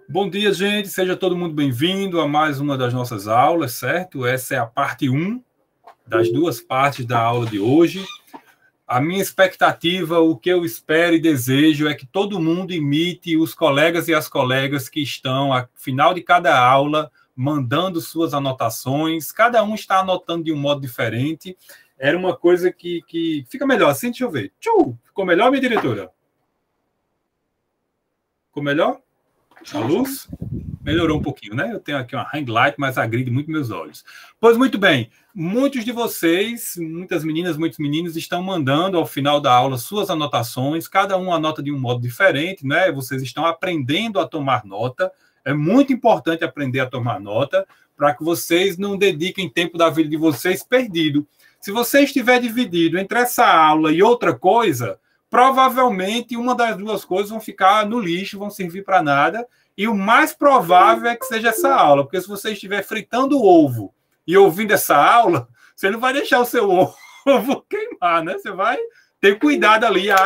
Bom dia, gente. Seja todo mundo bem-vindo a mais uma das nossas aulas, certo? Essa é a parte 1 das duas partes da aula de hoje. A minha expectativa, o que eu espero e desejo é que todo mundo imite os colegas e as colegas que estão, ao final de cada aula, mandando suas anotações. Cada um está anotando de um modo diferente. Era uma coisa que fica melhor assim, deixa eu ver. Ficou melhor, minha diretora? Ficou melhor? A luz melhorou um pouquinho, né? Eu tenho aqui uma ring light, mas agride muito meus olhos. Pois muito bem, muitos de vocês, muitas meninas, muitos meninos estão mandando ao final da aula suas anotações, cada um anota de um modo diferente, né? Vocês estão aprendendo a tomar nota. É muito importante aprender a tomar nota para que vocês não dediquem tempo da vida de vocês perdido. Se você estiver dividido entre essa aula e outra coisa, provavelmente uma das duas coisas vão ficar no lixo, vão servir para nada, e o mais provável é que seja essa aula, porque se você estiver fritando o ovo e ouvindo essa aula, você não vai deixar o seu ovo queimar, né? Você vai ter cuidado ali. A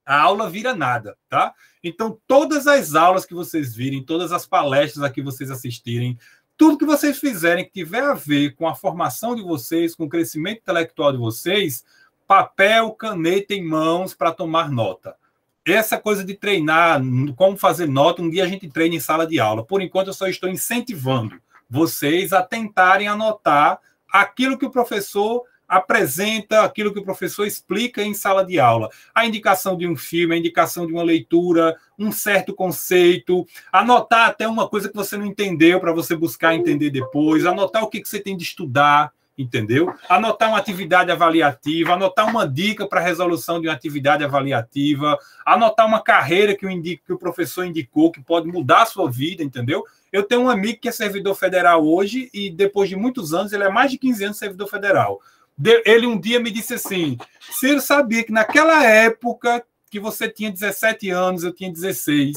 aula vira nada, tá? Então, todas as aulas que vocês virem, todas as palestras a que vocês assistirem, tudo que vocês fizerem que tiver a ver com a formação de vocês, com o crescimento intelectual de vocês, papel, caneta em mãos para tomar nota. Essa coisa de treinar, como fazer nota, um dia a gente treina em sala de aula. Por enquanto, eu só estou incentivando vocês a tentarem anotar aquilo que o professor apresenta, aquilo que o professor explica em sala de aula. A indicação de um filme, a indicação de uma leitura, um certo conceito, anotar até uma coisa que você não entendeu para você buscar entender depois, anotar o que você tem de estudar, entendeu? Anotar uma atividade avaliativa, anotar uma dica para a resolução de uma atividade avaliativa, anotar uma carreira que o professor indicou que pode mudar a sua vida, entendeu? Eu tenho um amigo que é servidor federal hoje e depois de muitos anos, ele é mais de 15 anos servidor federal. Ele um dia me disse assim, Ciro, sabia que naquela época que você tinha 17 anos, eu tinha 16,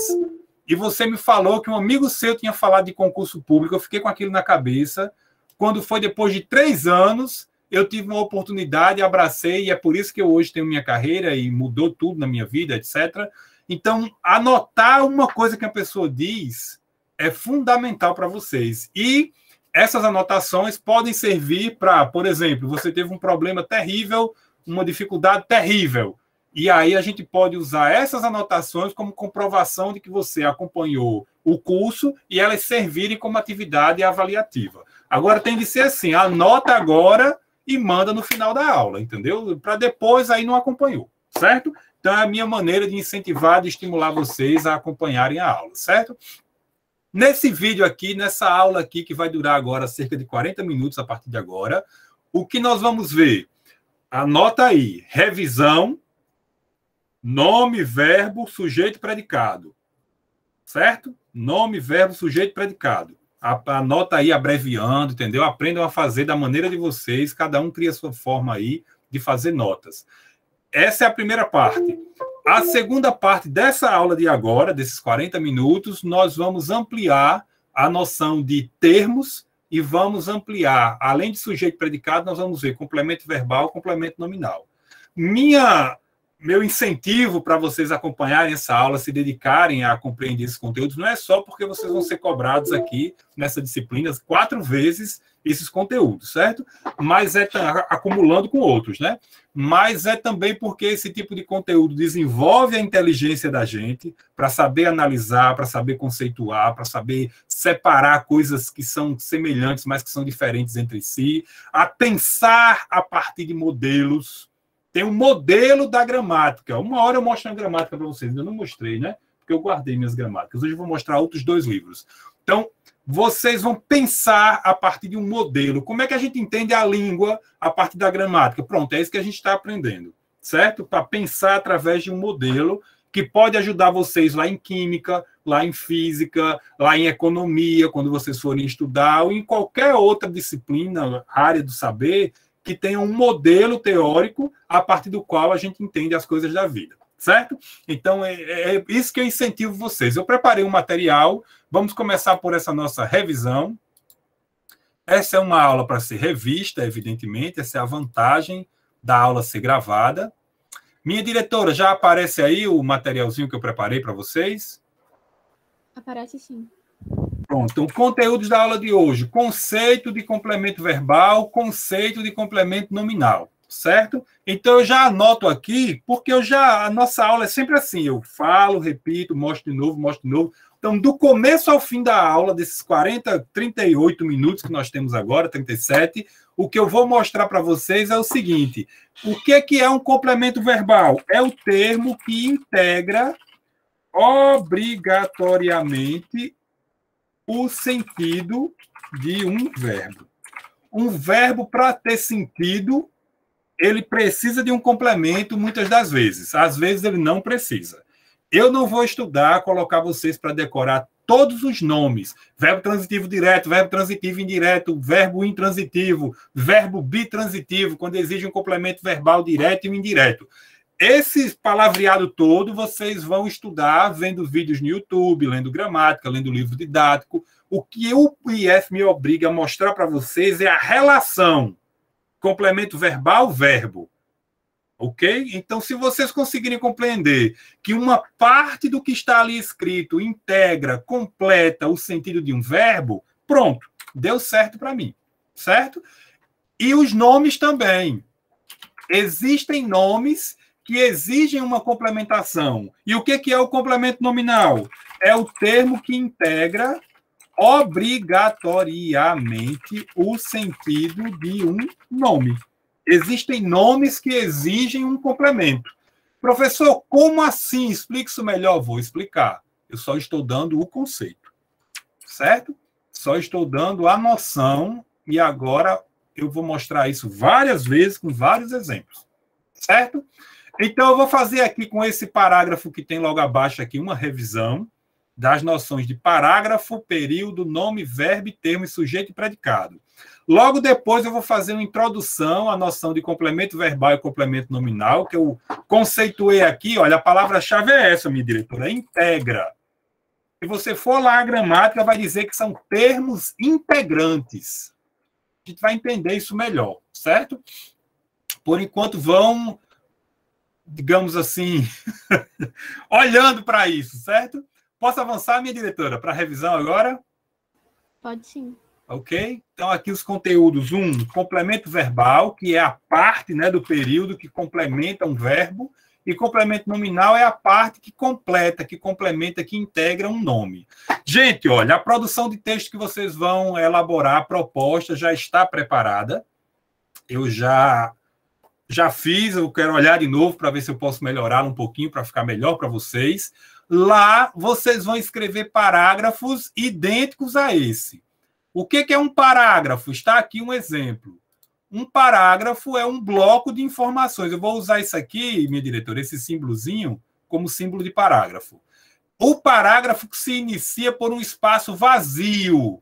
e você me falou que um amigo seu tinha falado de concurso público, eu fiquei com aquilo na cabeça. Quando foi depois de 3 anos, eu tive uma oportunidade, abracei, e é por isso que eu hoje tenho minha carreira e mudou tudo na minha vida, etc. Então, anotar uma coisa que a pessoa diz é fundamental para vocês. E essas anotações podem servir para, por exemplo, você teve um problema terrível, uma dificuldade terrível, e aí a gente pode usar essas anotações como comprovação de que você acompanhou o curso e elas servirem como atividade avaliativa. Agora tem de ser assim, anota agora e manda no final da aula, entendeu? Para depois aí não acompanhou, certo? Então é a minha maneira de incentivar, de estimular vocês a acompanharem a aula, certo? Nesse vídeo aqui, nessa aula aqui, que vai durar agora cerca de 40 minutos a partir de agora, o que nós vamos ver? Anota aí, revisão, nome, verbo, sujeito, predicado, certo? Nome, verbo, sujeito, predicado. Anota aí abreviando, entendeu? Aprendam a fazer da maneira de vocês, cada um cria a sua forma aí de fazer notas. Essa é a primeira parte. A segunda parte dessa aula de agora, desses 40 minutos, nós vamos ampliar a noção de termos e vamos ampliar, além de sujeito predicado, nós vamos ver complemento verbal, complemento nominal. Meu incentivo para vocês acompanharem essa aula, se dedicarem a compreender esses conteúdos, não é só porque vocês vão ser cobrados aqui nessa disciplina 4 vezes esses conteúdos, certo? Mas acumulando com outros, né? Mas é também porque esse tipo de conteúdo desenvolve a inteligência da gente para saber analisar, para saber conceituar, para saber separar coisas que são semelhantes, mas que são diferentes entre si, a pensar a partir de modelos. Tem um modelo da gramática. Uma hora eu mostro a gramática para vocês. Eu não mostrei, né? Porque eu guardei minhas gramáticas. Hoje eu vou mostrar outros 2 livros. Então, vocês vão pensar a partir de um modelo. Como é que a gente entende a língua a partir da gramática? Pronto, é isso que a gente está aprendendo, certo? Para pensar através de um modelo que pode ajudar vocês lá em química, lá em física, lá em economia, quando vocês forem estudar, ou em qualquer outra disciplina, área do saber, que tenha um modelo teórico a partir do qual a gente entende as coisas da vida, certo? Então, é isso que eu incentivo vocês. Eu preparei um material, vamos começar por essa nossa revisão. Essa é uma aula para ser revista, evidentemente, essa é a vantagem da aula ser gravada. Minha diretora, já aparece aí o materialzinho que eu preparei para vocês? Aparece sim. Pronto, então, conteúdos da aula de hoje. Conceito de complemento verbal, conceito de complemento nominal, certo? Então, eu já anoto aqui, porque a nossa aula é sempre assim, eu falo, repito, mostro de novo, mostro de novo. Então, do começo ao fim da aula, desses 38 minutos que nós temos agora, 37, o que eu vou mostrar para vocês é o seguinte: o que é um complemento verbal? É o termo que integra obrigatoriamente o sentido de um verbo. Um verbo, para ter sentido, ele precisa de um complemento muitas das vezes. Às vezes ele não precisa. Eu não vou estudar, colocar vocês para decorar todos os nomes. Verbo transitivo direto, verbo transitivo indireto, verbo intransitivo, verbo bitransitivo, quando exige um complemento verbal direto e indireto. Esse palavreado todo vocês vão estudar vendo vídeos no YouTube, lendo gramática, lendo livro didático. O que o IF me obriga a mostrar para vocês é a relação complemento verbal-verbo. Ok? Então, se vocês conseguirem compreender que uma parte do que está ali escrito integra, completa o sentido de um verbo, pronto, deu certo para mim. Certo? E os nomes também. Existem nomes que exigem uma complementação. E o que é o complemento nominal? É o termo que integra obrigatoriamente o sentido de um nome. Existem nomes que exigem um complemento. Professor, como assim? Explique isso melhor. Vou explicar. Eu só estou dando o conceito. Certo? Só estou dando a noção e agora eu vou mostrar isso várias vezes com vários exemplos. Certo? Então, eu vou fazer aqui com esse parágrafo que tem logo abaixo aqui uma revisão das noções de parágrafo, período, nome, verbo, termo, sujeito e predicado. Logo depois eu vou fazer uma introdução à noção de complemento verbal e complemento nominal, que eu conceituei aqui. Olha, a palavra-chave é essa, minha diretora, integra. Se você for lá a gramática, vai dizer que são termos integrantes. A gente vai entender isso melhor, certo? Por enquanto, vão, digamos assim, olhando para isso, certo? Posso avançar, minha diretora, para a revisão agora? Pode sim. Ok? Então, aqui os conteúdos. Complemento verbal, que é a parte, né, do período que complementa um verbo, e complemento nominal é a parte que completa, que complementa, que integra um nome. Gente, olha, a produção de texto que vocês vão elaborar, a proposta já está preparada. Eu já fiz, eu quero olhar de novo para ver se eu posso melhorar um pouquinho para ficar melhor para vocês. Lá, vocês vão escrever parágrafos idênticos a esse. O que é um parágrafo? Está aqui um exemplo. Um parágrafo é um bloco de informações. Eu vou usar isso aqui, minha diretora, esse símbolozinho, como símbolo de parágrafo. O parágrafo se inicia por um espaço vazio.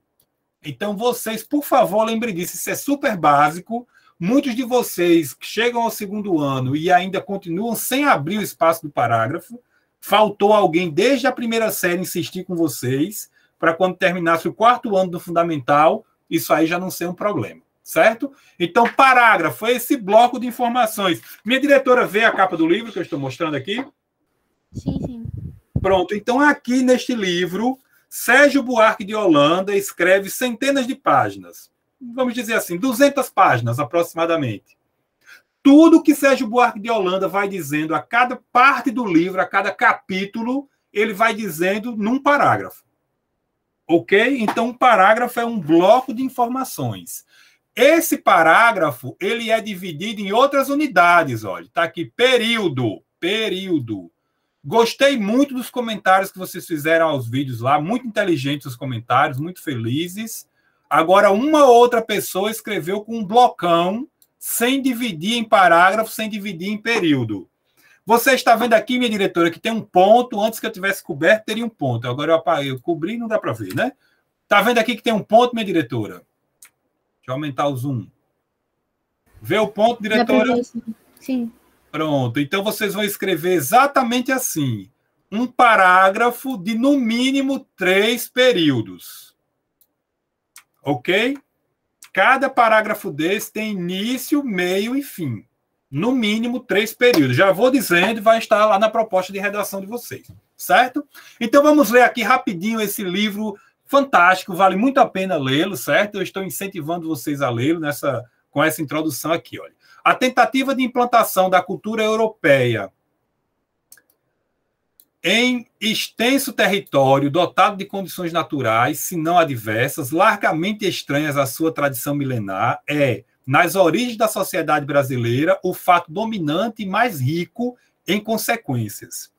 Então, vocês, por favor, lembrem disso. Isso é super básico. Muitos de vocês que chegam ao segundo ano e ainda continuam sem abrir o espaço do parágrafo, faltou alguém desde a primeira série insistir com vocês para quando terminasse o quarto ano do fundamental, isso aí já não ser um problema, certo? Então, parágrafo é esse bloco de informações. Minha diretora vê a capa do livro que eu estou mostrando aqui? Sim, sim. Pronto. Então, aqui neste livro, Sérgio Buarque de Holanda escreve centenas de páginas. Vamos dizer assim, 200 páginas aproximadamente. Tudo que Sérgio Buarque de Holanda vai dizendo a cada parte do livro, a cada capítulo, ele vai dizendo num parágrafo. Ok? Então, um parágrafo é um bloco de informações. Esse parágrafo, ele é dividido em outras unidades. Olha, está aqui, período. Gostei muito dos comentários que vocês fizeram aos vídeos lá, muito inteligentes os comentários, muito felizes. Agora, uma outra pessoa escreveu com um blocão, sem dividir em parágrafo, sem dividir em período. Você está vendo aqui, minha diretora, que tem um ponto. Antes que eu tivesse coberto, teria um ponto. Agora eu cobri, não dá para ver, né? Está vendo aqui que tem um ponto, minha diretora? Deixa eu aumentar o zoom. Vê o ponto, diretora? Dá pra ver, sim. Pronto. Então, vocês vão escrever exatamente assim. Um parágrafo de, no mínimo, 3 períodos. Ok? Cada parágrafo desse tem início, meio e fim. No mínimo 3 períodos. Já vou dizendo, vai estar lá na proposta de redação de vocês. certo? Então vamos ler aqui rapidinho esse livro fantástico, vale muito a pena lê-lo, certo? Eu estou incentivando vocês a lê-lo com essa introdução aqui, olha. A tentativa de implantação da cultura europeia em extenso território, dotado de condições naturais, se não adversas, largamente estranhas à sua tradição milenar, nas origens da sociedade brasileira, o fato dominante e mais rico em consequências.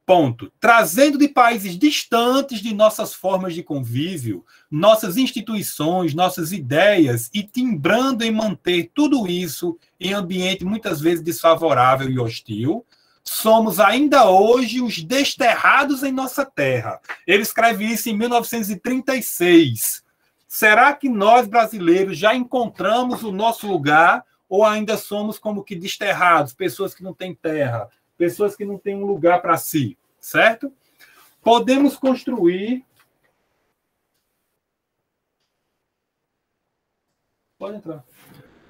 Ponto. Trazendo de países distantes de nossas formas de convívio, nossas instituições, nossas ideias, e timbrando em manter tudo isso em ambiente muitas vezes desfavorável e hostil, somos ainda hoje os desterrados em nossa terra. Ele escreve isso em 1936. Será que nós, brasileiros, já encontramos o nosso lugar ou ainda somos como que desterrados, pessoas que não têm terra, pessoas que não têm um lugar para si, certo? Podemos construir... Pode entrar.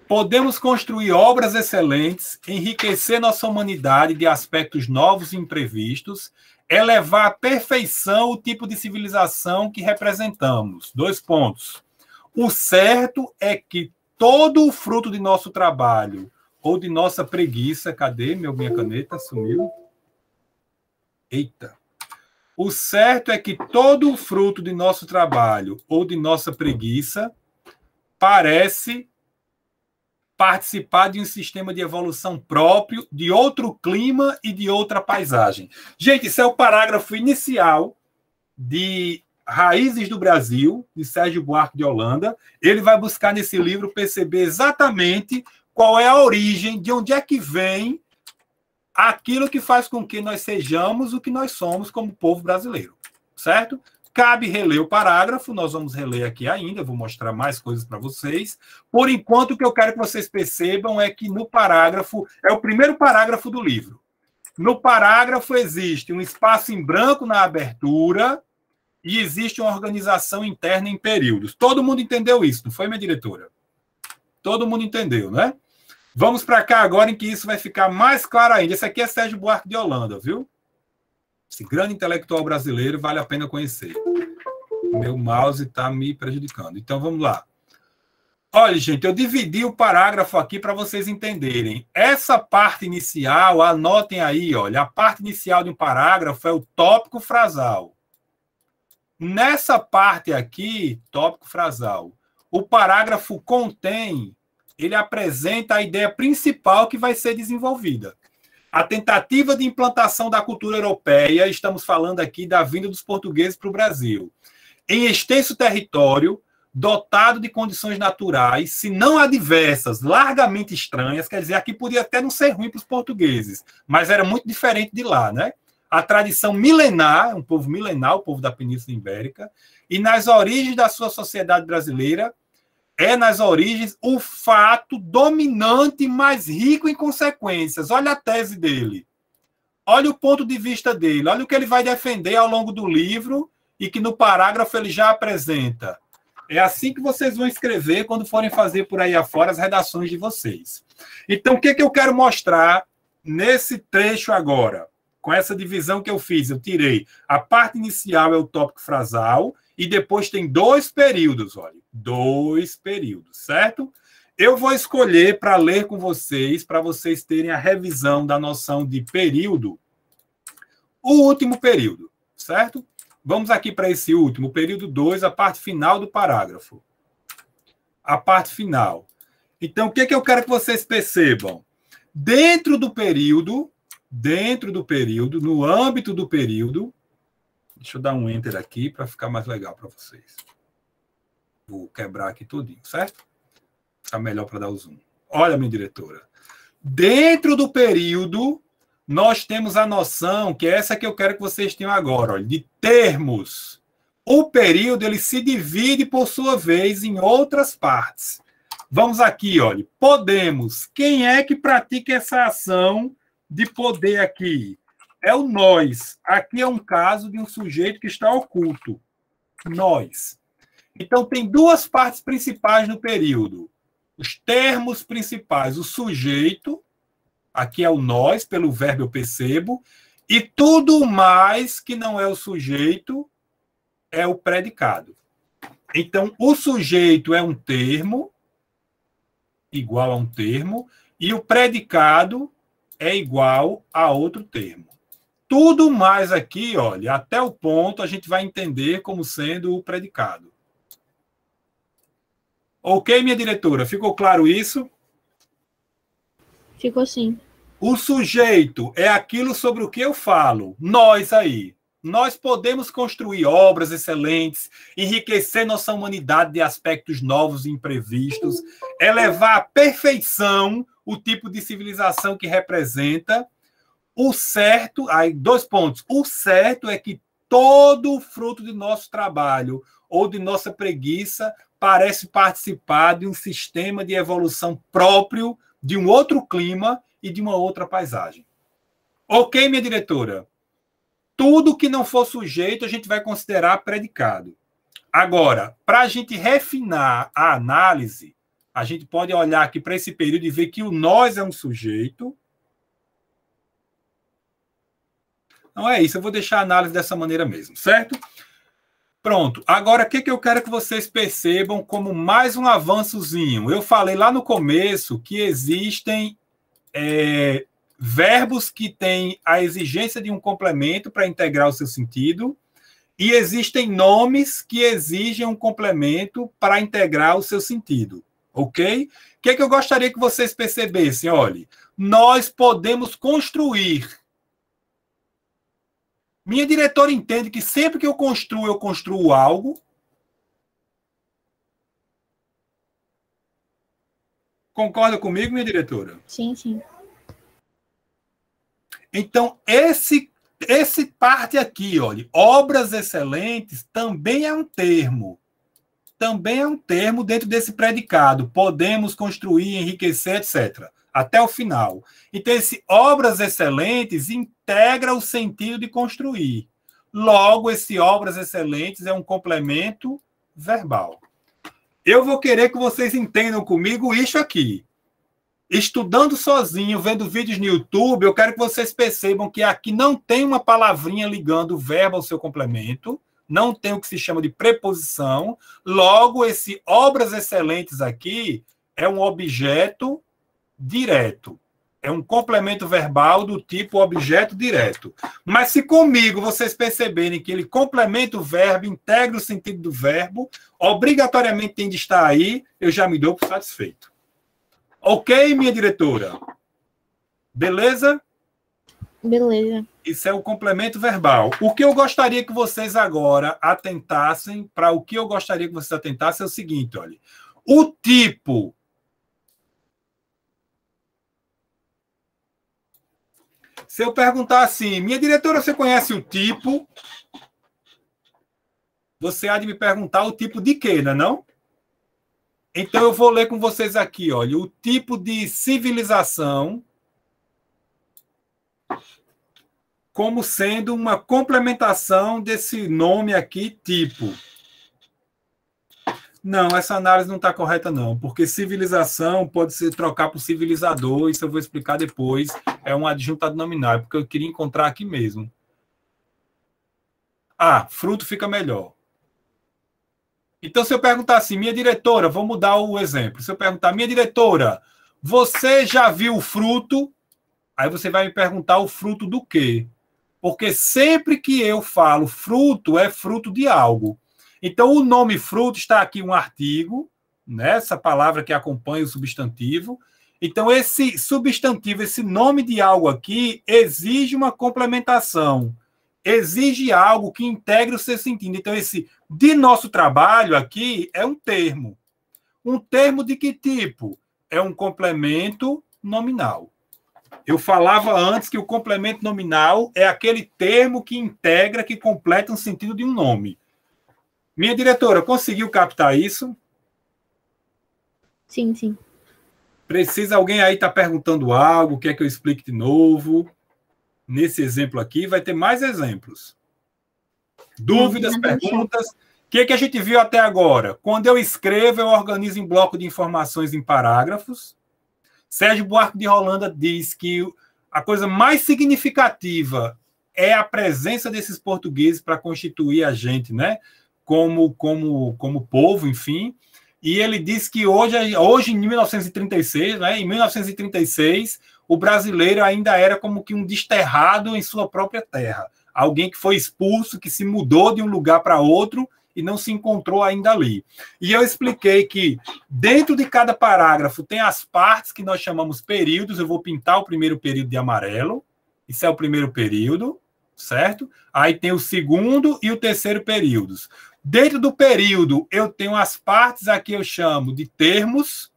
Podemos construir obras excelentes, enriquecer nossa humanidade de aspectos novos e imprevistos, elevar à perfeição o tipo de civilização que representamos. 2 pontos. O certo é que todo o fruto de nosso trabalho ou de nossa preguiça... Cadê minha caneta? Sumiu. Eita. O certo é que todo o fruto de nosso trabalho ou de nossa preguiça parece participar de um sistema de evolução próprio, de outro clima e de outra paisagem. Gente, isso é o parágrafo inicial de Raízes do Brasil, de Sérgio Buarque de Holanda. Ele vai buscar nesse livro perceber exatamente qual é a origem, de onde é que vem aquilo que faz com que nós sejamos o que nós somos como povo brasileiro, certo? Cabe reler o parágrafo, nós vamos reler aqui ainda, vou mostrar mais coisas para vocês. Por enquanto, o que eu quero que vocês percebam é que no parágrafo, é o primeiro parágrafo do livro. No parágrafo existe um espaço em branco na abertura e existe uma organização interna em períodos. Todo mundo entendeu isso, não foi, minha diretora? Todo mundo entendeu, né? Vamos para cá agora em que isso vai ficar mais claro ainda. Esse aqui é Sérgio Buarque de Holanda, viu? Esse grande intelectual brasileiro, vale a pena conhecer. Meu mouse está me prejudicando. Então, vamos lá. Olha, gente, eu dividi o parágrafo aqui para vocês entenderem. Essa parte inicial, anotem aí, olha, a parte inicial de um parágrafo é o tópico frasal. Nessa parte aqui, tópico frasal, o parágrafo contém, ele apresenta a ideia principal que vai ser desenvolvida. A tentativa de implantação da cultura europeia, estamos falando aqui da vinda dos portugueses para o Brasil, em extenso território, dotado de condições naturais, se não adversas, largamente estranhas, quer dizer, aqui podia até não ser ruim para os portugueses, mas era muito diferente de lá, né? A tradição milenar, um povo milenar, o povo da Península Ibérica, e nas origens da sua sociedade brasileira, nas origens, o fato dominante mais rico em consequências. Olha a tese dele. Olha o ponto de vista dele. Olha o que ele vai defender ao longo do livro e que no parágrafo ele já apresenta. É assim que vocês vão escrever quando forem fazer por aí afora as redações de vocês. Então, o que eu quero mostrar nesse trecho agora? Com essa divisão que eu fiz, eu tirei a parte inicial, é o tópico frasal, e depois tem 2 períodos, olha. 2 períodos, certo? Eu vou escolher para ler com vocês, para vocês terem a revisão da noção de período, o último período, certo? Vamos aqui para esse último, período 2, a parte final do parágrafo. A parte final. Então, o que eu quero que vocês percebam? Dentro do período, no âmbito do período, deixa eu dar um enter aqui para ficar mais legal para vocês. Vou quebrar aqui tudinho, certo? Fica melhor para dar o zoom. Olha, minha diretora. Dentro do período, nós temos a noção, que é essa que eu quero que vocês tenham agora, olha, de termos. O período ele se divide, por sua vez, em outras partes. Vamos aqui, olha. Podemos. Quem é que pratica essa ação de poder aqui? É o nós. Aqui é um caso de um sujeito que está oculto. Nós. Então, tem 2 partes principais no período. Os termos principais. O sujeito, aqui é o nós, pelo verbo eu percebo, E tudo mais que não é o sujeito é o predicado. Então, o sujeito é um termo, igual a um termo, e o predicado é igual a outro termo. Tudo mais aqui, olha, até o ponto a gente vai entender como sendo o predicado. Ok, minha diretora? Ficou claro isso? Ficou sim. O sujeito é aquilo sobre o que eu falo. Nós aí. Nós podemos construir obras excelentes, enriquecer nossa humanidade de aspectos novos e imprevistos, elevar à perfeição o tipo de civilização que representa. O certo, aí 2 pontos. O certo é que todo o fruto de nosso trabalho ou de nossa preguiça parece participar de um sistema de evolução próprio, de um outro clima e de uma outra paisagem. Ok, minha diretora? Tudo que não for sujeito a gente vai considerar predicado. Agora, para a gente refinar a análise, a gente pode olhar aqui para esse período e ver que o nós é um sujeito. Não é isso, eu vou deixar a análise dessa maneira mesmo, certo? Pronto. Agora, o que eu quero que vocês percebam como mais um avançozinho? Eu falei lá no começo que existem verbos que têm a exigência de um complemento para integrar o seu sentido e existem nomes que exigem um complemento para integrar o seu sentido, ok? O que eu gostaria que vocês percebessem? Olha, nós podemos construir. Minha diretora entende que sempre que eu construo algo. Concorda comigo, minha diretora? Sim, sim. Então, esse parte aqui, olha, obras excelentes, também é um termo. Também é um termo dentro desse predicado. Podemos construir, enriquecer, etc. Até o final. Então, esse obras excelentes integra o sentido de construir. Logo, esse obras excelentes é um complemento verbal. Eu vou querer que vocês entendam comigo isso aqui. Estudando sozinho, vendo vídeos no YouTube, eu quero que vocês percebam que aqui não tem uma palavrinha ligando o verbo ao seu complemento, não tem o que se chama de preposição. Logo, esse obras excelentes aqui é um objeto direto. É um complemento verbal do tipo objeto direto. Mas se comigo vocês perceberem que ele complementa o verbo, integra o sentido do verbo, obrigatoriamente tem de estar aí, eu já me dou por satisfeito. Ok, minha diretora? Beleza? Beleza. Isso é o complemento verbal. O que eu gostaria que vocês agora atentassem, para o que eu gostaria que vocês atentassem é o seguinte, olha. O tipo. Se eu perguntar assim, minha diretora, você conhece o tipo? Você há de me perguntar o tipo de quê, não é não? Então, eu vou ler com vocês aqui, olha, o tipo de civilização como sendo uma complementação desse nome aqui, tipo. Não, essa análise não está correta, não, porque civilização pode se trocar por civilizador, isso eu vou explicar depois, é um adjuntado nominal, porque eu queria encontrar aqui mesmo. Ah, fruto fica melhor. Então, se eu perguntar assim, minha diretora, vou mudar o exemplo. Se eu perguntar, minha diretora, você já viu o fruto? Aí você vai me perguntar o fruto do quê? Porque sempre que eu falo fruto, é fruto de algo. Então, o nome fruto está aqui um artigo, né? Essa palavra que acompanha o substantivo. Então, esse substantivo, esse nome de algo aqui, exige uma complementação. Exige algo que integre o seu sentido. Então, esse de nosso trabalho aqui é um termo. Um termo de que tipo? É um complemento nominal. Eu falava antes que o complemento nominal é aquele termo que integra, que completa um sentido de um nome. Minha diretora, conseguiu captar isso? Sim, sim. Precisa alguém aí estar perguntando algo, quer que eu explique de novo? Nesse exemplo aqui, vai ter mais exemplos. Dúvidas, perguntas? O que a gente viu até agora? Quando eu escrevo, eu organizo em bloco de informações em parágrafos. Sérgio Buarque de Holanda diz que a coisa mais significativa é a presença desses portugueses para constituir a gente, né? Como povo, enfim. E ele diz que hoje em 1936, né? Em 1936, o brasileiro ainda era como que um desterrado em sua própria terra. Alguém que foi expulso, que se mudou de um lugar para outro e não se encontrou ainda ali. E eu expliquei que dentro de cada parágrafo tem as partes que nós chamamos períodos. Eu vou pintar o primeiro período de amarelo. Isso é o primeiro período, certo? Aí tem o segundo e o terceiro períodos. Dentro do período, eu tenho as partes aqui, eu chamo de termos.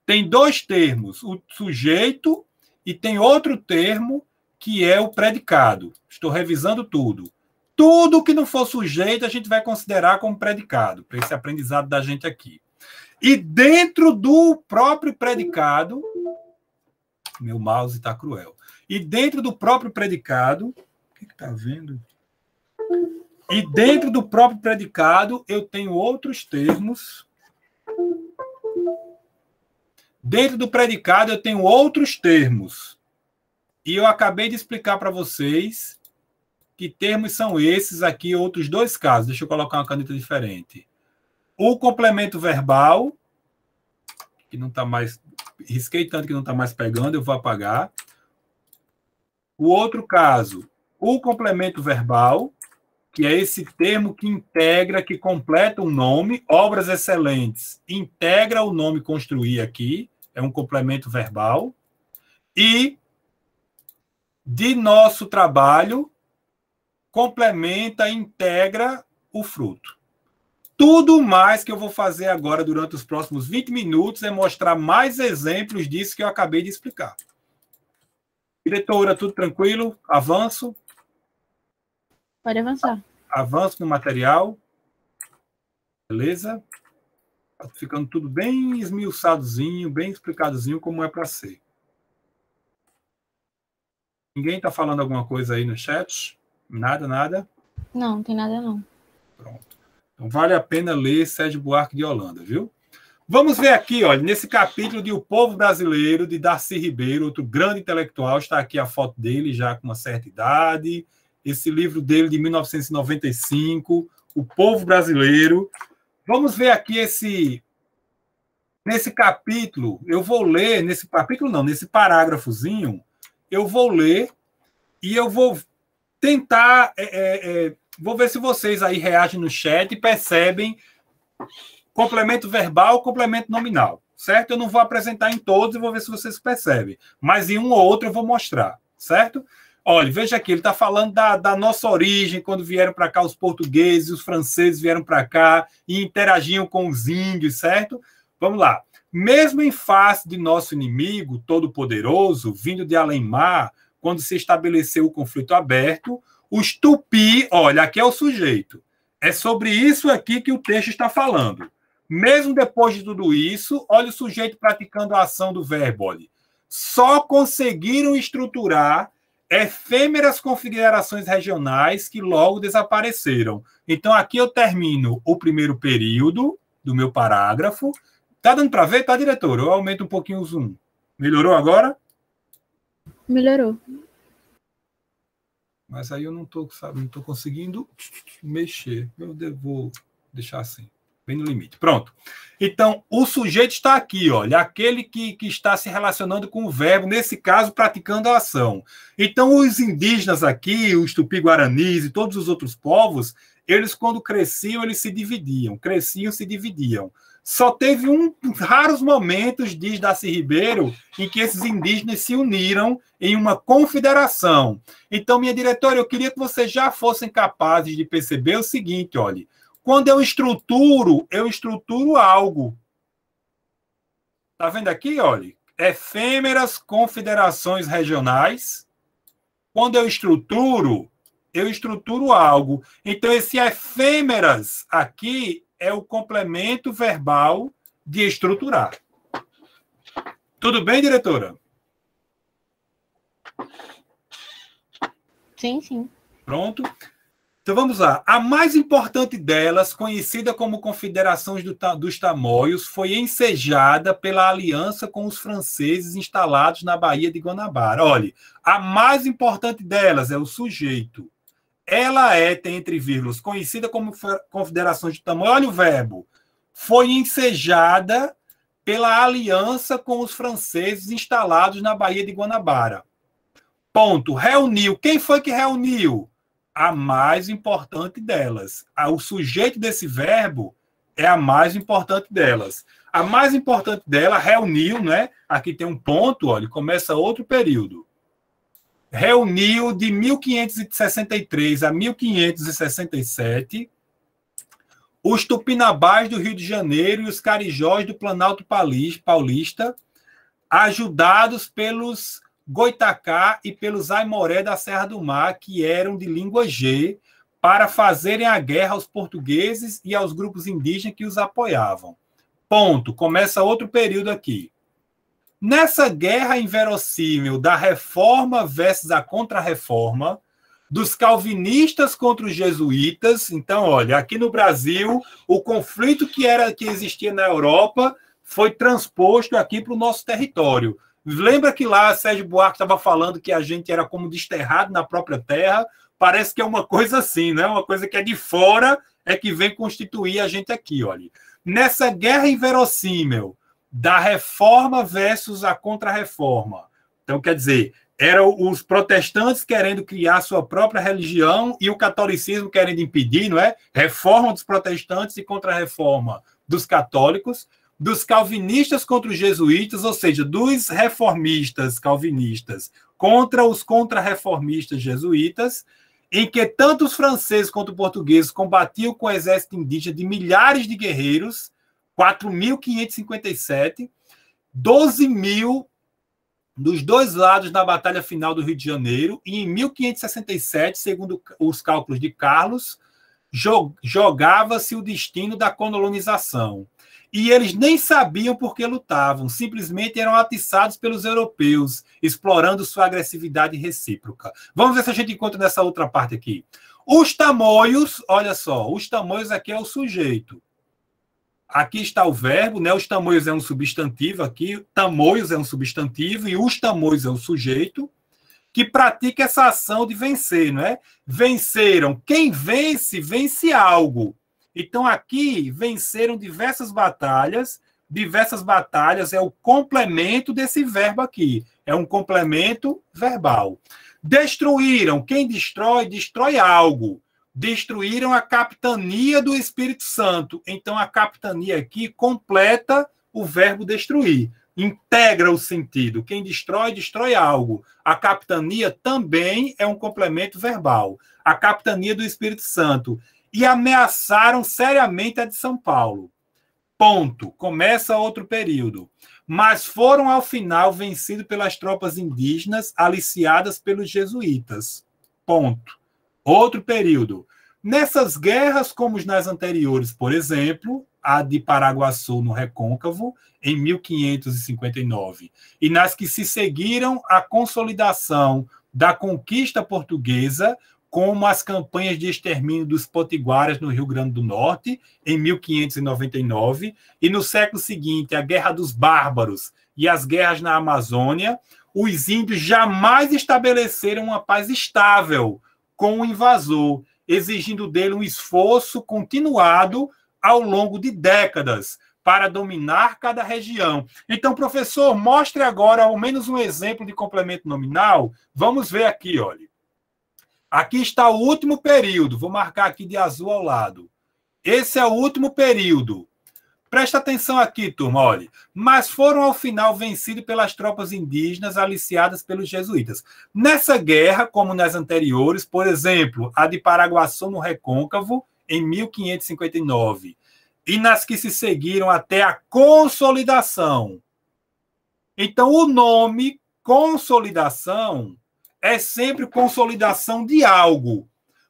Tem dois termos, o sujeito e tem outro termo que é o predicado. Estou revisando tudo. Tudo que não for sujeito, a gente vai considerar como predicado, para esse aprendizado da gente aqui. E dentro do próprio predicado, meu mouse está cruel. E dentro do próprio predicado, o que está vendo? E dentro do próprio predicado, eu tenho outros termos. Dentro do predicado, eu tenho outros termos. E eu acabei de explicar para vocês que termos são esses aqui, outros dois casos. Deixa eu colocar uma caneta diferente. O complemento verbal, que não está mais... Risquei tanto que não está mais pegando, eu vou apagar. O outro caso, o complemento verbal, que é esse termo que integra, que completa um nome. Obras excelentes integra o nome construir aqui, é um complemento verbal. E de nosso trabalho, complementa, integra o fruto. Tudo mais que eu vou fazer agora durante os próximos 20 minutos é mostrar mais exemplos disso que eu acabei de explicar. Diretora, tudo tranquilo? Avanço? Pode avançar. Avanço no material. Beleza? Tá ficando tudo bem esmiuçadozinho, bem explicadozinho como é para ser. Ninguém está falando alguma coisa aí no chat? Nada, nada? Não tem nada não. Pronto. Então vale a pena ler Sérgio Buarque de Holanda, viu? Vamos ver aqui, olha, nesse capítulo de O Povo Brasileiro, de Darcy Ribeiro, outro grande intelectual, está aqui a foto dele já com uma certa idade, esse livro dele de 1995, O Povo Brasileiro. Vamos ver aqui nesse capítulo, eu vou ler, nesse capítulo não, nesse parágrafozinho, eu vou ler e eu vou tentar, vou ver se vocês aí reagem no chat e percebem complemento verbal, complemento nominal, certo? Eu não vou apresentar em todos e vou ver se vocês percebem, mas em um ou outro eu vou mostrar, certo? Olha, veja aqui, ele está falando da nossa origem, quando vieram para cá os portugueses, os franceses vieram para cá e interagiam com os índios, certo? Vamos lá. Mesmo em face de nosso inimigo todo-poderoso, vindo de além-mar, quando se estabeleceu o conflito aberto, os tupi, olha, aqui é o sujeito. É sobre isso aqui que o texto está falando. Mesmo depois de tudo isso, olha o sujeito praticando a ação do verbo, olha. Só conseguiram estruturar efêmeras configurações regionais que logo desapareceram. Então, aqui eu termino o primeiro período do meu parágrafo. Tá dando para ver, tá, diretor? Eu aumento um pouquinho o zoom. Melhorou agora? Melhorou. Mas aí eu não tô conseguindo mexer. Eu vou deixar assim, bem no limite. Pronto. Então, o sujeito está aqui, olha, aquele que está se relacionando com o verbo, nesse caso, praticando a ação. Então, os indígenas aqui, os tupi-guaranis e todos os outros povos, eles, quando cresciam, eles se dividiam. Cresciam, se dividiam. Só teve raros momentos, diz Darcy Ribeiro, em que esses indígenas se uniram em uma confederação. Então, minha diretora, eu queria que vocês já fossem capazes de perceber o seguinte, olha, quando eu estruturo algo. Está vendo aqui, olha? Efêmeras confederações regionais. Quando eu estruturo algo. Então, esse efêmeras aqui é o complemento verbal de estruturar. Tudo bem, diretora? Sim, sim. Pronto. Então vamos lá. A mais importante delas, conhecida como Confederação dos Tamoios, foi ensejada pela aliança com os franceses instalados na Baía de Guanabara. Olha, a mais importante delas é o sujeito. Ela é, tem entre vírgulas, conhecida como Confederação de Tamoios. Olha o verbo. Foi ensejada pela aliança com os franceses instalados na Baía de Guanabara. Ponto. Reuniu. Quem foi que reuniu? A mais importante delas. O sujeito desse verbo é a mais importante delas. A mais importante dela reuniu, né? Aqui tem um ponto, olha, começa outro período. Reuniu de 1563 a 1567 os tupinambás do Rio de Janeiro e os carijós do Planalto Paulista, ajudados pelos Goitacá e pelos Aimoré da Serra do Mar, que eram de língua G, para fazerem a guerra aos portugueses e aos grupos indígenas que os apoiavam. Ponto. Começa outro período aqui. Nessa guerra inverossímil da reforma versus a contra-reforma, dos calvinistas contra os jesuítas, então, olha, aqui no Brasil, o conflito que existia na Europa foi transposto aqui para o nosso território. Lembra que lá Sérgio Buarque estava falando que a gente era como desterrado na própria terra? Parece que é uma coisa assim, né? Uma coisa que é de fora é que vem constituir a gente aqui, olha. Nessa guerra inverossímil da reforma versus a contra-reforma. Então, quer dizer, eram os protestantes querendo criar sua própria religião e o catolicismo querendo impedir, não é? Reforma dos protestantes e contra-reforma dos católicos, dos calvinistas contra os jesuítas, ou seja, dos reformistas calvinistas contra os contra-reformistas jesuítas, em que tanto os franceses quanto os portugueses combatiam com o exército indígena de milhares de guerreiros, 4.557, 12.000 dos dois lados na Batalha Final do Rio de Janeiro, e em 1567, segundo os cálculos de Carlos, jogava-se o destino da colonização. E eles nem sabiam por que lutavam, simplesmente eram atiçados pelos europeus, explorando sua agressividade recíproca. Vamos ver se a gente encontra nessa outra parte aqui. Os tamoios, olha só, os tamoios aqui é o sujeito. Aqui está o verbo, né? Os tamoios é um substantivo aqui, tamoios é um substantivo e os tamoios é o sujeito que pratica essa ação de vencer, não é? Venceram. Quem vence, vence algo. Então, aqui, venceram diversas batalhas é o complemento desse verbo aqui. É um complemento verbal. Destruíram. Quem destrói, destrói algo. Destruíram a capitania do Espírito Santo. Então, a capitania aqui completa o verbo destruir. Integra o sentido. Quem destrói, destrói algo. A capitania também é um complemento verbal. A capitania do Espírito Santo. E ameaçaram seriamente a de São Paulo. Ponto. Começa outro período. Mas foram, ao final, vencidos pelas tropas indígenas, aliciadas pelos jesuítas. Ponto. Outro período. Nessas guerras, como nas anteriores, por exemplo, a de Paraguaçu no Recôncavo, em 1559, e nas que se seguiram a consolidação da conquista portuguesa, como as campanhas de extermínio dos potiguaras no Rio Grande do Norte, em 1599, e no século seguinte, a Guerra dos Bárbaros e as guerras na Amazônia, os índios jamais estabeleceram uma paz estável com o invasor, exigindo dele um esforço continuado ao longo de décadas para dominar cada região. Então, professor, mostre agora ao menos um exemplo de complemento nominal. Vamos ver aqui, olha. Aqui está o último período. Vou marcar aqui de azul ao lado. Esse é o último período. Presta atenção aqui, turma, olha. Mas foram ao final vencidos pelas tropas indígenas aliciadas pelos jesuítas. Nessa guerra, como nas anteriores, por exemplo, a de Paraguaçu no Recôncavo, em 1559, e nas que se seguiram até a consolidação. Então, o nome consolidação é sempre consolidação de algo.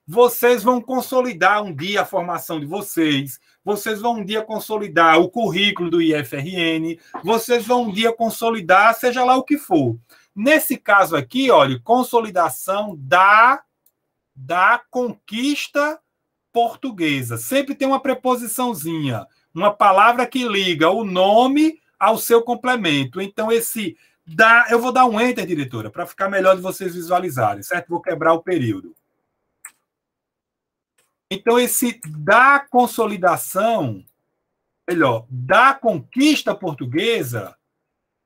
Vocês vão consolidar um dia a formação de vocês, vocês vão um dia consolidar o currículo do IFRN, vocês vão um dia consolidar, seja lá o que for. Nesse caso aqui, olha, consolidação da conquista portuguesa. Sempre tem uma preposiçãozinha, uma palavra que liga o nome ao seu complemento. Então, esse da... Eu vou dar um enter, diretora, para ficar melhor de vocês visualizarem, certo? Vou quebrar o período. Então, esse da consolidação, melhor, da conquista portuguesa,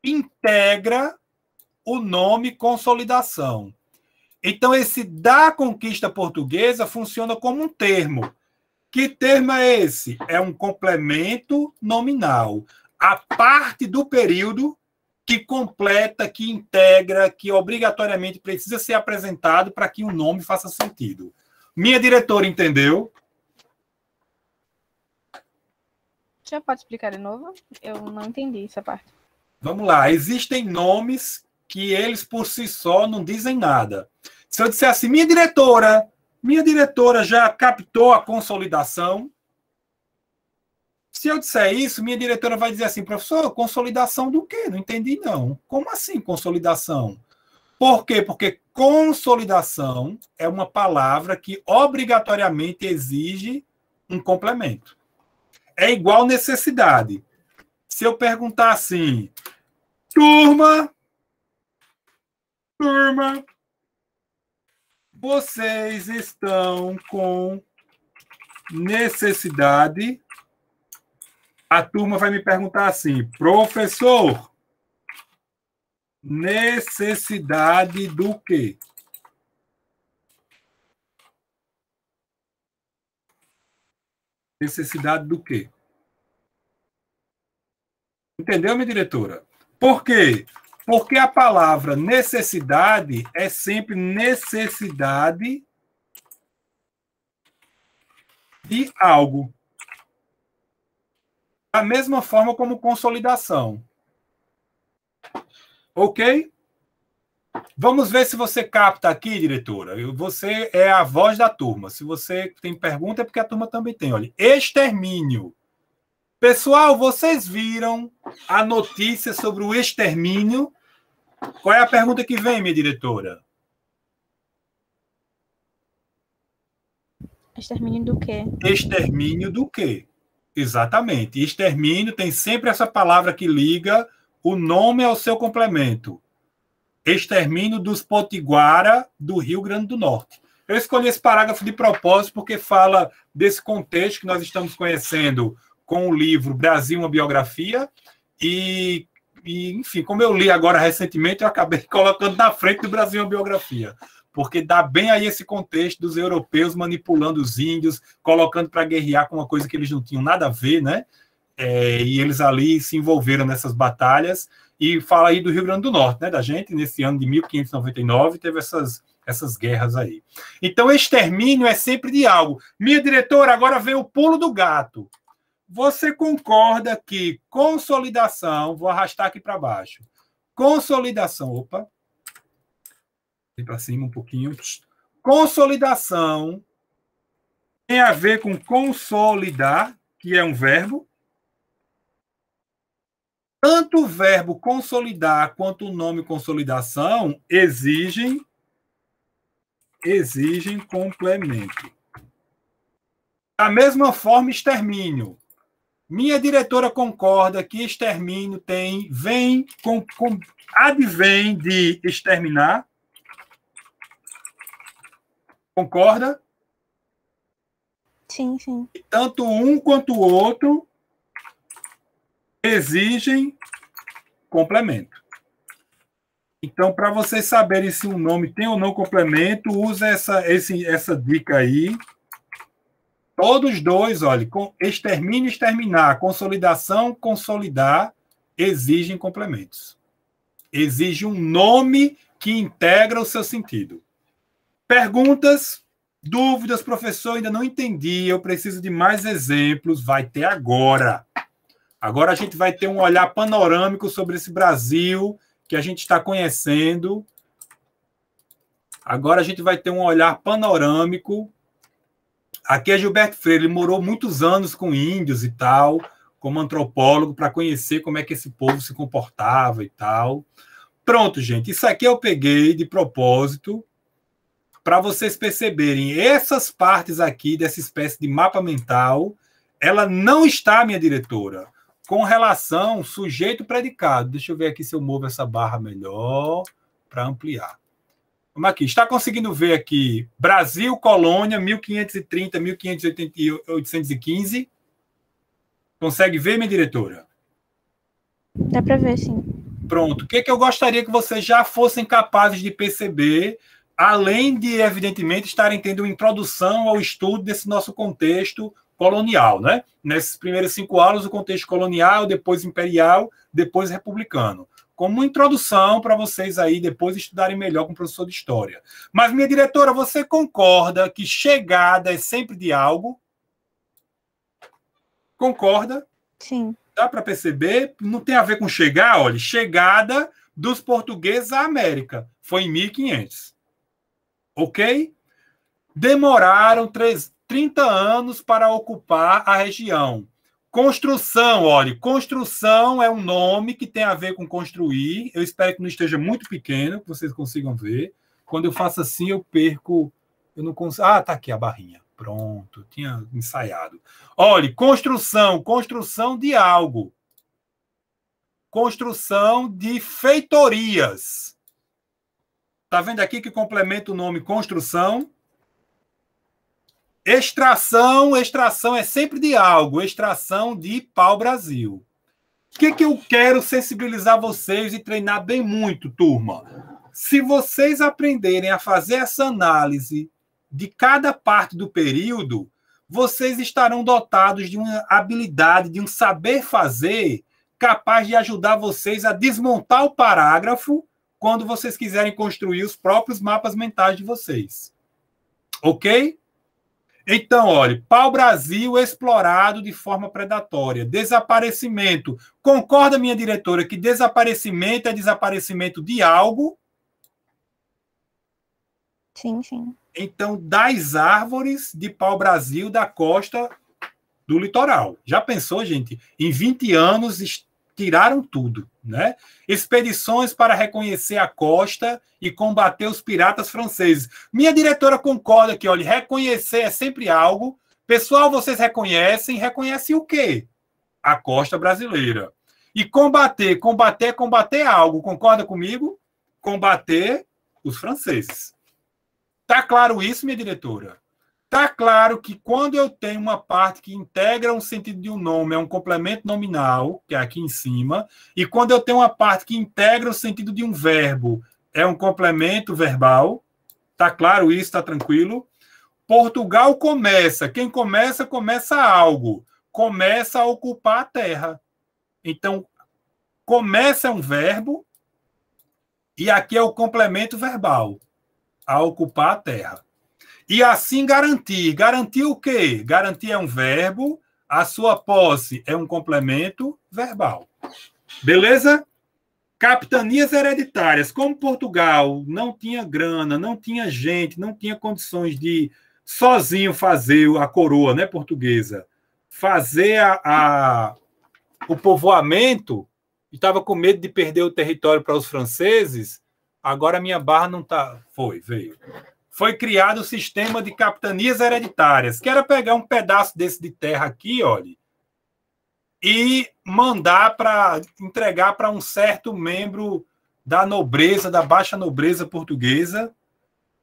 integra o nome consolidação. Então, esse da conquista portuguesa funciona como um termo. Que termo é esse? É um complemento nominal. A parte do período que completa, que integra, que obrigatoriamente precisa ser apresentado para que o nome faça sentido. Minha diretora entendeu? Já pode explicar de novo? Eu não entendi essa parte. Vamos lá. Existem nomes que eles por si só não dizem nada. Se eu disser assim, minha diretora já captou a consolidação. Se eu disser isso, minha diretora vai dizer assim, professor, consolidação do quê? Não entendi, não. Como assim consolidação? Por quê? Porque consolidação é uma palavra que obrigatoriamente exige um complemento. É igual necessidade. Se eu perguntar assim, turma, vocês estão com necessidade? A turma vai me perguntar assim, professor, necessidade do quê? Necessidade do quê? Entendeu, minha diretora? Por quê? Porque a palavra necessidade é sempre necessidade de algo. Da mesma forma como consolidação. Ok? Vamos ver se você capta aqui, diretora. Você é a voz da turma. Se você tem pergunta, é porque a turma também tem. Olha, extermínio. Pessoal, vocês viram a notícia sobre o extermínio? Qual é a pergunta que vem, minha diretora? Extermínio do quê? Extermínio do quê? Exatamente. Extermínio tem sempre essa palavra que liga o nome ao seu complemento. Extermínio dos Potiguara do Rio Grande do Norte. Eu escolhi esse parágrafo de propósito porque fala desse contexto que nós estamos conhecendo com o livro Brasil, uma biografia, e enfim, como eu li agora recentemente, eu acabei colocando na frente do Brasil, uma biografia, porque dá bem aí esse contexto dos europeus manipulando os índios, colocando para guerrear com uma coisa que eles não tinham nada a ver, né? E eles ali se envolveram nessas batalhas, e fala aí do Rio Grande do Norte, né, da gente, nesse ano de 1599, teve essas guerras aí. Então, extermínio é sempre de algo. Minha diretora, agora vem o pulo do gato. Você concorda que consolidação, vou arrastar aqui para baixo, consolidação, opa, vem para cima um pouquinho, consolidação tem a ver com consolidar, que é um verbo. Tanto o verbo consolidar quanto o nome consolidação exigem complemento. Da mesma forma, extermínio. Minha diretora concorda que extermínio advém de exterminar. Concorda? Sim, sim. Tanto um quanto o outro exigem complemento. Então, para vocês saberem se um nome tem ou não complemento, usa essa dica aí. Todos dois, olha, extermínio, exterminar, consolidação, consolidar, exigem complementos. Exige um nome que integra o seu sentido. Perguntas, dúvidas, professor, ainda não entendi, eu preciso de mais exemplos, vai ter agora. Agora a gente vai ter um olhar panorâmico sobre esse Brasil que a gente está conhecendo. Agora a gente vai ter um olhar panorâmico. Aqui é Gilberto Freire, ele morou muitos anos com índios e tal, como antropólogo, para conhecer como é que esse povo se comportava e tal. Pronto, gente, isso aqui eu peguei de propósito para vocês perceberem, essas partes aqui dessa espécie de mapa mental, ela não está, minha diretora, com relação sujeito-predicado. Deixa eu ver aqui se eu movo essa barra melhor para ampliar. Vamos aqui. Está conseguindo ver aqui Brasil, colônia, 1530, 1815. Consegue ver, minha diretora? Dá para ver, sim. Pronto. O que eu gostaria que vocês já fossem capazes de perceber, além de, evidentemente, estarem tendo uma introdução ao estudo desse nosso contexto colonial, né? Nesses primeiros 5 aulas, o contexto colonial, depois imperial, depois republicano. Como uma introdução para vocês aí depois estudarem melhor com o professor de história. Mas, minha diretora, você concorda que chegada é sempre de algo? Concorda? Sim. Dá para perceber? Não tem a ver com chegar, olha, chegada dos portugueses à América. Foi em 1500. Ok? Demoraram 30 anos para ocupar a região. Construção, olha, construção é um nome que tem a ver com construir. Eu espero que não esteja muito pequeno, que vocês consigam ver. Quando eu faço assim, eu perco... Eu não consigo... Ah, tá aqui a barrinha. Pronto, tinha ensaiado. Olha, construção de algo. Construção de feitorias. Tá vendo aqui que complementa o nome construção? Extração é sempre de algo. Extração de pau-brasil. O que eu quero sensibilizar vocês e treinar bem muito, turma? Se vocês aprenderem a fazer essa análise de cada parte do período, vocês estarão dotados de uma habilidade, de um saber fazer capaz de ajudar vocês a desmontar o parágrafo quando vocês quiserem construir os próprios mapas mentais de vocês. Ok? Então, olha, pau-brasil explorado de forma predatória. Desaparecimento. Concorda, minha diretora, que desaparecimento é desaparecimento de algo? Sim, sim. Então, das árvores de pau-brasil da costa do litoral. Já pensou, gente? Em 20 anos tiraram tudo, né? Expedições para reconhecer a costa e combater os piratas franceses. Minha diretora concorda que, olha, reconhecer é sempre algo. Pessoal, vocês reconhecem o quê? A costa brasileira. E combater é combater algo. Concorda comigo? Combater os franceses. Tá claro isso, minha diretora? Tá claro que quando eu tenho uma parte que integra um sentido de um nome, é um complemento nominal, que é aqui em cima, e quando eu tenho uma parte que integra o sentido de um verbo, é um complemento verbal. Tá claro isso? Tá tranquilo? Portugal começa. Quem começa, começa algo. Começa a ocupar a terra. Então, começa é um verbo, e aqui é o complemento verbal. A ocupar a terra. E assim garantir. Garantir o quê? Garantir é um verbo, a sua posse é um complemento verbal. Beleza? Capitanias hereditárias. Como Portugal não tinha grana, não tinha gente, não tinha condições de sozinho fazer a coroa, né, portuguesa, fazer o povoamento, e estava com medo de perder o território para os franceses. Agora a minha barra não está... Veio. Foi criado o sistema de capitanias hereditárias, que era pegar um pedaço desse de terra aqui, olha, e mandar para entregar para um certo membro da nobreza, da baixa nobreza portuguesa,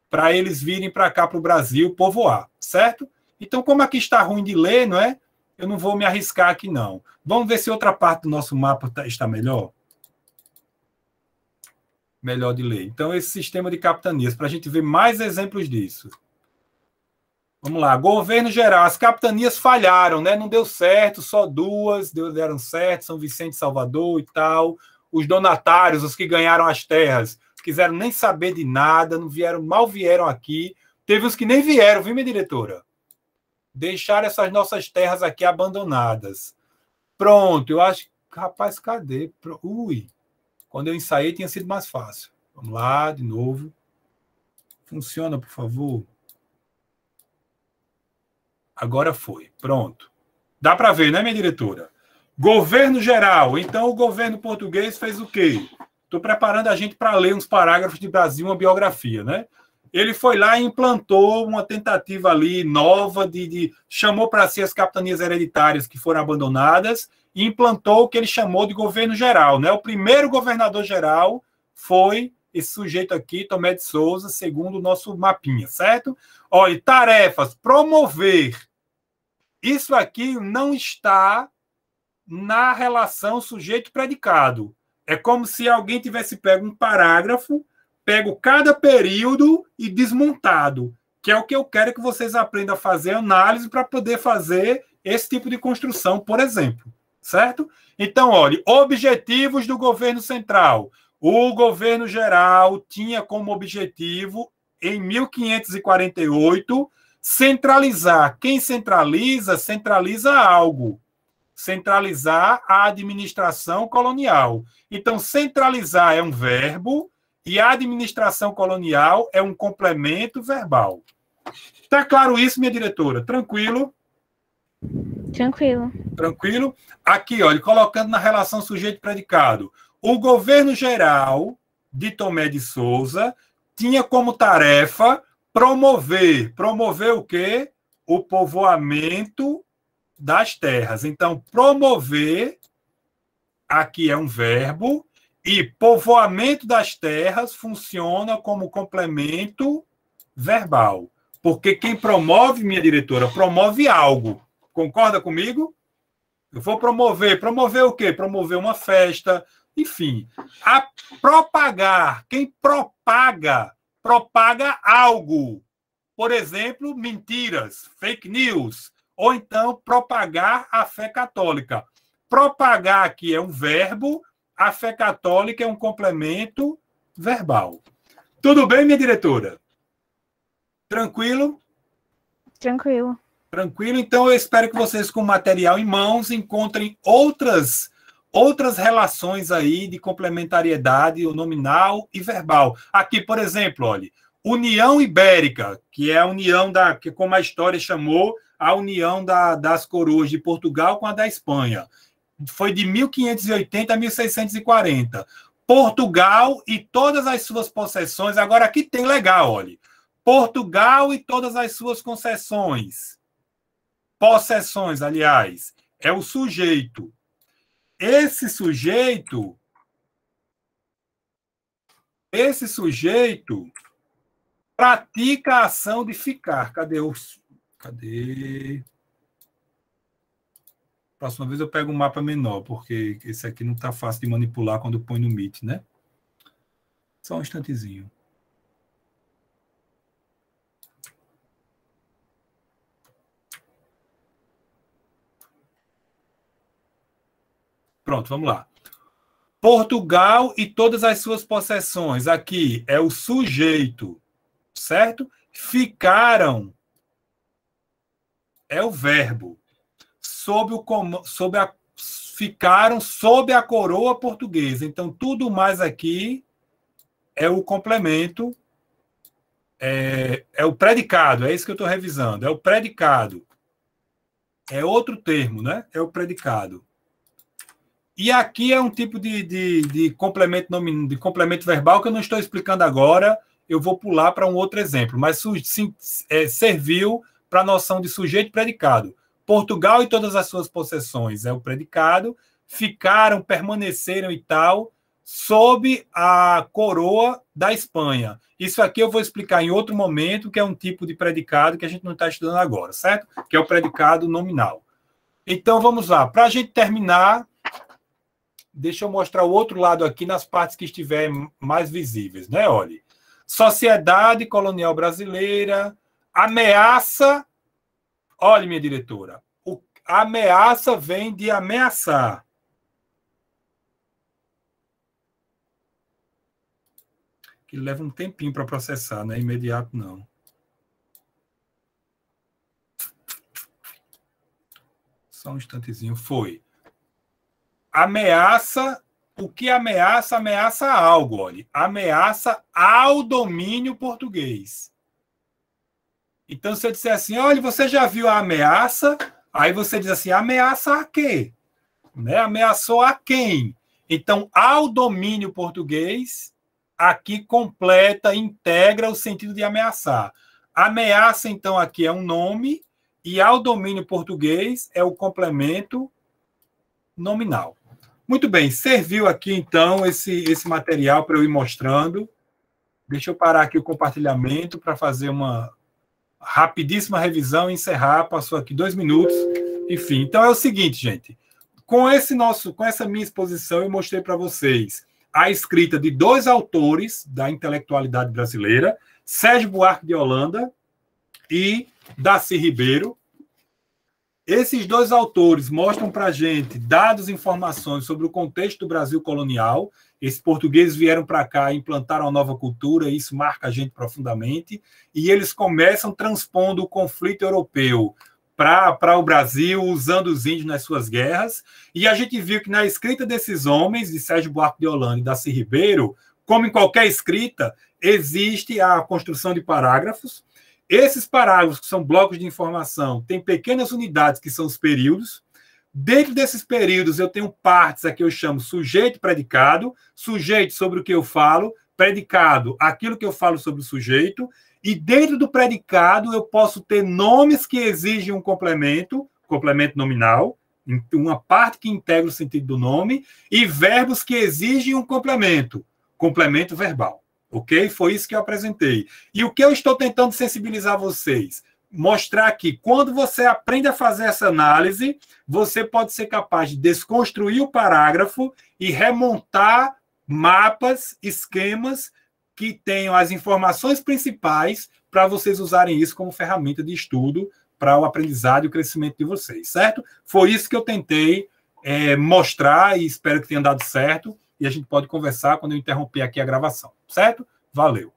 para eles virem para cá, para o Brasil, povoar, certo? Então, como aqui está ruim de ler, não é? Eu não vou me arriscar aqui, não. Vamos ver se outra parte do nosso mapa está melhor. Melhor de ler. Então, esse sistema de capitanias, para a gente ver mais exemplos disso. Vamos lá. Governo geral. As capitanias falharam, né? Não deu certo, só 2 deram certo, São Vicente, Salvador e tal. Os donatários, os que ganharam as terras, quiseram nem saber de nada, não vieram, mal vieram aqui. Teve os que nem vieram, viu, minha diretora? Deixaram essas nossas terras aqui abandonadas. Pronto, eu acho... Rapaz, cadê? Ui! Quando eu ensaiei, tinha sido mais fácil. Vamos lá, de novo. Funciona, por favor. Agora foi. Pronto. Dá para ver, né, minha diretora? Governo geral. Então, o governo português fez o quê? Estou preparando a gente para ler uns parágrafos de Brasil, uma biografia, né? ele foi lá e implantou uma tentativa ali nova, chamou para si as capitanias hereditárias que foram abandonadas e implantou o que ele chamou de governo geral, né? O primeiro governador geral foi esse sujeito aqui, Tomé de Souza, segundo o nosso mapinha, certo? Olha, tarefas, promover. Isso aqui não está na relação sujeito-predicado. É como se alguém tivesse pego um parágrafo, pego cada período e desmontado, que é o que eu quero que vocês aprendam a fazer análise para poder fazer esse tipo de construção, por exemplo, certo? Então, olha, objetivos do governo central. O governo geral tinha como objetivo, em 1548, centralizar. Quem centraliza, centraliza algo. Centralizar a administração colonial. Então, centralizar é um verbo e a administração colonial é um complemento verbal. Está claro isso, minha diretora? Tranquilo? Tranquilo. Tranquilo? Aqui, olha, colocando na relação sujeito-predicado. O governo geral de Tomé de Souza tinha como tarefa promover. Promover o quê? O povoamento das terras. Então, promover, aqui é um verbo, e povoamento das terras funciona como complemento verbal. Porque quem promove, minha diretora, promove algo. Concorda comigo? Eu vou promover. Promover o quê? Promover uma festa, enfim. A propagar. Quem propaga, propaga algo. Por exemplo, mentiras, fake news, ou então propagar a fé católica. Propagar aqui é um verbo, a fé católica é um complemento verbal. Tudo bem, minha diretora? Tranquilo? Tranquilo. Tranquilo? Então, eu espero que vocês, com o material em mãos, encontrem outras relações aí de complementariedade, o nominal e verbal. Aqui, por exemplo, olha, União Ibérica, que é a união que como a história chamou, a união das coroas de Portugal com a da Espanha. Foi de 1580 a 1640. Portugal e todas as suas possessões. Agora, aqui tem legal, olha. Portugal e todas as suas concessões. Possessões, aliás. É o sujeito. Esse sujeito pratica a ação de ficar. Cadê? Próxima vez eu pego um mapa menor, porque esse aqui não está fácil de manipular quando põe no Meet, né? Só um instantezinho. Pronto, vamos lá. Portugal e todas as suas possessões. Aqui é o sujeito, certo? Ficaram é o verbo. Ficaram sob a coroa portuguesa. Então, tudo mais aqui é o complemento, é o predicado, é isso que eu estou revisando, é o predicado. É outro termo, né? É o predicado. E aqui é um tipo de complemento verbal que eu não estou explicando agora, eu vou pular para um outro exemplo, mas serviu para a noção de sujeito e predicado. Portugal e todas as suas possessões é o predicado, ficaram, permaneceram e tal, sob a coroa da Espanha. Isso aqui eu vou explicar em outro momento, que é um tipo de predicado que a gente não está estudando agora, certo? Que é o predicado nominal. Então, vamos lá. Para a gente terminar, deixa eu mostrar o outro lado aqui nas partes que estiverem mais visíveis, né? Olha, sociedade colonial brasileira, ameaça. Olha, minha diretora, ameaça vem de ameaçar. Que leva um tempinho para processar, não é imediato, não. Só um instantezinho. Foi. Ameaça. O que ameaça? Ameaça algo, olha. Ameaça ao domínio português. Então, se eu disser assim, olha, você já viu a ameaça? Aí você diz assim, ameaça a quê? Né? Ameaçou a quem? Então, ao domínio português, aqui completa, integra o sentido de ameaçar. Ameaça, então, aqui é um nome, e ao domínio português é o complemento nominal. Muito bem, serviu aqui, então, esse material para eu ir mostrando. Deixa eu parar aqui o compartilhamento para fazer uma rapidíssima revisão e encerrar. Passou aqui 2 minutos. Enfim, então é o seguinte, gente. Com essa minha exposição, eu mostrei para vocês a escrita de 2 autores da intelectualidade brasileira, Sérgio Buarque de Holanda e Darcy Ribeiro. Esses 2 autores mostram para a gente dados e informações sobre o contexto do Brasil colonial. Esses portugueses vieram para cá e implantaram uma nova cultura, e isso marca a gente profundamente. E eles começam transpondo o conflito europeu para o Brasil, usando os índios nas suas guerras. E a gente viu que na escrita desses homens, de Sérgio Buarque de Holanda e Darcy Ribeiro, como em qualquer escrita, existe a construção de parágrafos. Esses parágrafos, que são blocos de informação, têm pequenas unidades, que são os períodos. Dentro desses períodos, eu tenho partes aqui, eu chamo sujeito e predicado. Sujeito sobre o que eu falo, predicado, aquilo que eu falo sobre o sujeito. E dentro do predicado, eu posso ter nomes que exigem um complemento nominal, uma parte que integra o sentido do nome, e verbos que exigem um complemento verbal. Ok? Foi isso que eu apresentei. E o que eu estou tentando sensibilizar vocês? Mostrar que quando você aprende a fazer essa análise, você pode ser capaz de desconstruir o parágrafo e remontar mapas, esquemas que tenham as informações principais para vocês usarem isso como ferramenta de estudo para o aprendizado e o crescimento de vocês, certo? Foi isso que eu tentei mostrar e espero que tenha dado certo. E a gente pode conversar quando eu interromper aqui a gravação, certo? Valeu!